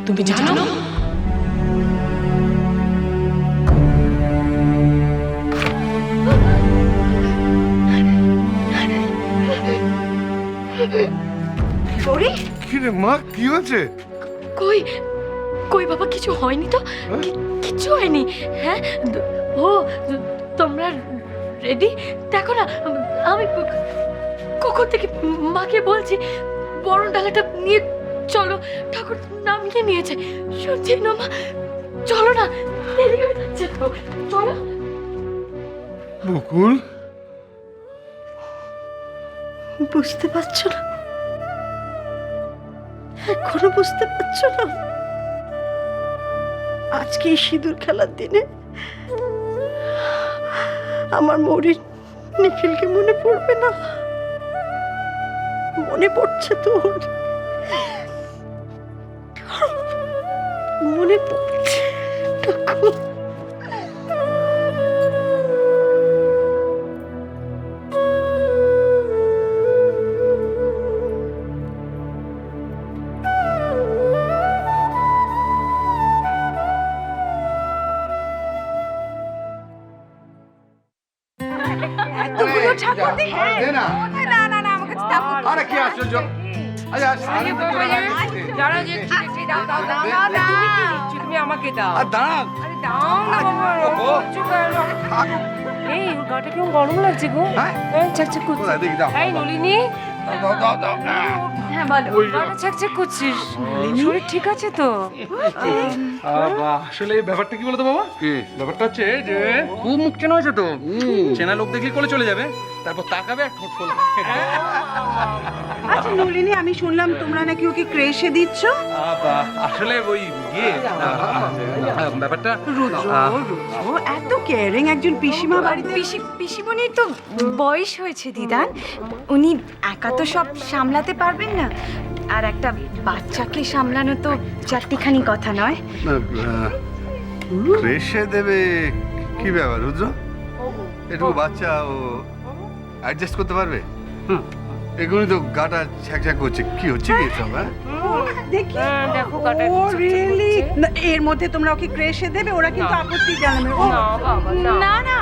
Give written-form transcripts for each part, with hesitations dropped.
তুমি জানো? কি রে মা, কি হয়েছে? কই কই বাবা, কিছু হয়নি তো? কিছু হয়নি। হ্যাঁ ও, তোমরা রেডি? দেখো না, আমি কখন থেকে মাকে বলছি বরণ ডালাটা নিয়ে চলো, ঠাকুর নামিয়ে নিয়েছে। শুনছি না মা, চলো না, দেরি হয়ে যাচ্ছে তো, চলো। বকুল, বুঝতে পারছো না? এখনো বুঝতে পারছো না? আজকে এই সিঁদুর খেলার দিনে আমার মরির নিখিলকে মনে পড়বে না? মনে পড়ছে তোর? মনে পড়ছে ঠাকুর? আরে কি আশ্চর্য! তুমি আমাকে দাও। দাঁড়ান, আরে দাও না বাবা। এই ওর গাটা কেমন গরম লাগছে গো। চাকচাক করছে। দেখি দাও। এই নলিনী, হ্যাঁ বলো। গাটা চাকচাক করছিস, শরীর ঠিক আছে তো? আসলে ব্যাপারটা কি বলতো বাবা? ব্যাপারটা হচ্ছে যে খুব মুখ চেনা হয়েছে তো, চেনা লোক দেখলে কোলে চলে যাবে, তারপর তাকাবে আর ঠোঁট ফোলবে। আচ্ছা নলিনী, আমি শুনলাম তোমরা নাকি ওকে ক্রেশে দিচ্ছ? আসলে ওই ব্যাপারটা ও এত কেয়ারিং একজন পিসিমা বাড়িতে। পিসিমণির তো বয়স হয়েছে দিদান, উনি একা তো সব সামলাতে পারবেন না, আর একটা বাচ্চাকে সামলানো তো চারটিখানি কথা নয়। ক্রেশে দেবে কি ব্যাপার রুদ্র? এটুকু বাচ্চা ও অ্যাডজাস্ট করতে পারবে? এগুলি তো গাটা ছ্যাঁক করছে, কি হচ্ছে কি সব? দেখি দেখো গাটা ও রিয়েলি, এর মধ্যে তোমরা ওকে ক্রেশে দেবে? ওরা কিন্তু আপত্তি জানাবে। ও না বাবা না। না না,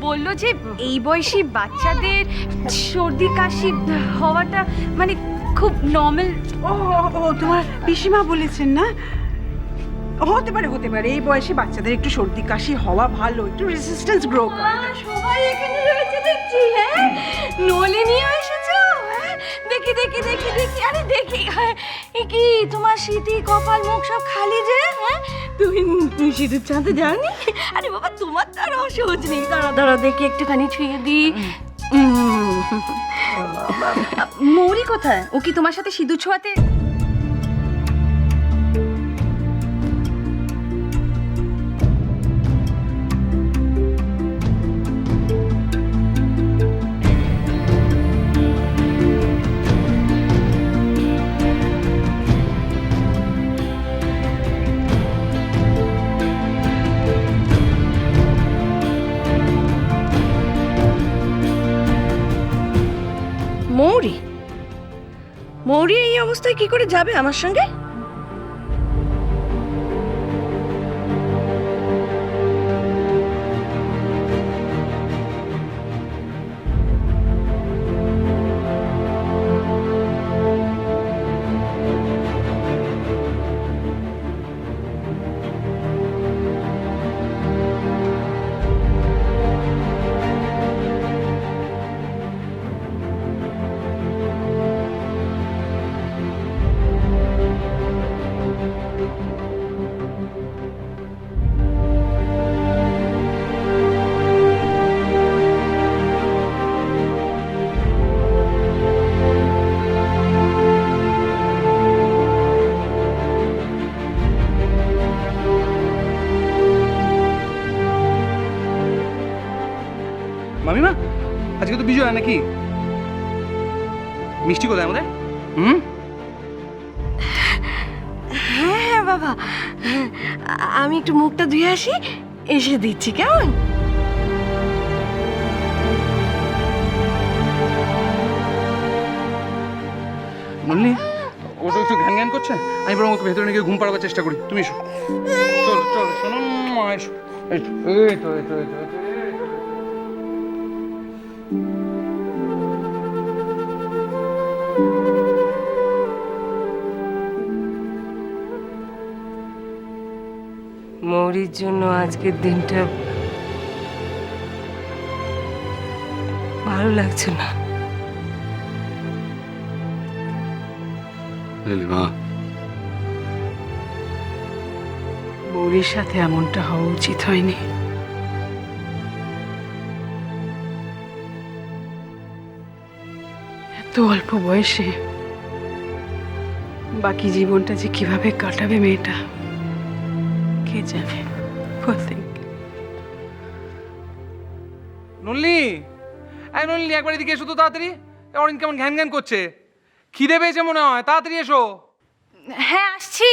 বললো যে এই বয়সী বাচ্চাদের সর্দি কাশি হওয়াটা মানে খুব নর্মাল। ও ও, তোমার পিসিমা বলেছেন না? হতে পারে হতে পারে, এই বয়সে বাচ্চাদের একটু সর্দি কাশি হওয়া ভালো, একটু রেজিস্ট্যান্স গ্রো করে। সবাই এখানে রয়েছে দেখছি। হ্যাঁ নলিনীও এসেছো? হ্যাঁ, দেখি দেখি দেখি দেখি, আরে দেখি এ কি তোমার স্মৃতি, কপাল মুখ সব খালি যে। হ্যাঁ তুমি সিঁদুর চাঁদে যাওনি? আরে বাবা তোমার তো আর অসহজ নেই, দাঁড়া দাঁড়া দেখি একটুখানি ছুঁয়ে দিই। মৌরি কোথায়? ও কি তোমার সাথে সিঁদুর ছোঁয়াতে? মৌরি, মৌরি এই অবস্থায় কি করে যাবে আমার সঙ্গে? মামিমা, আজকে তো বিজয় নাকি? মিষ্টি কোথায় আমাদের? হ্যাঁ বাবা, আমি একটু মুখটা ধুয়ে আসি, এসে দিচ্ছি, কেমন? বললি ও তো একটু ঘ্যান ঘ্যান করছে, আমি বরং ওকে ভেতরে নিয়ে গিয়ে ঘুম পাড়াবার চেষ্টা করি। তুমি এসো, চলো চলো শোনো, এসো এসো, এই তো এই তো এই তো এই তো, এই তো। মৌরির জন্য আজকের দিনটা ভালো লাগছে না। নীলিমা, মৌরির সাথে এমনটা হওয়া উচিত হয়নি। এত অল্প বয়সে বাকি জীবনটা যে কিভাবে কাটাবে মেয়েটা কে জানে। Poor thing. নল্লি, এই নল্লি, একবার এদিকে এসো তো তাড়াতাড়ি। অরিন কেমন ঘ্যান ঘ্যান করছে, খিদে পেয়েছে মনে হয়, তাড়াতাড়ি এসো। হ্যাঁ আসছি।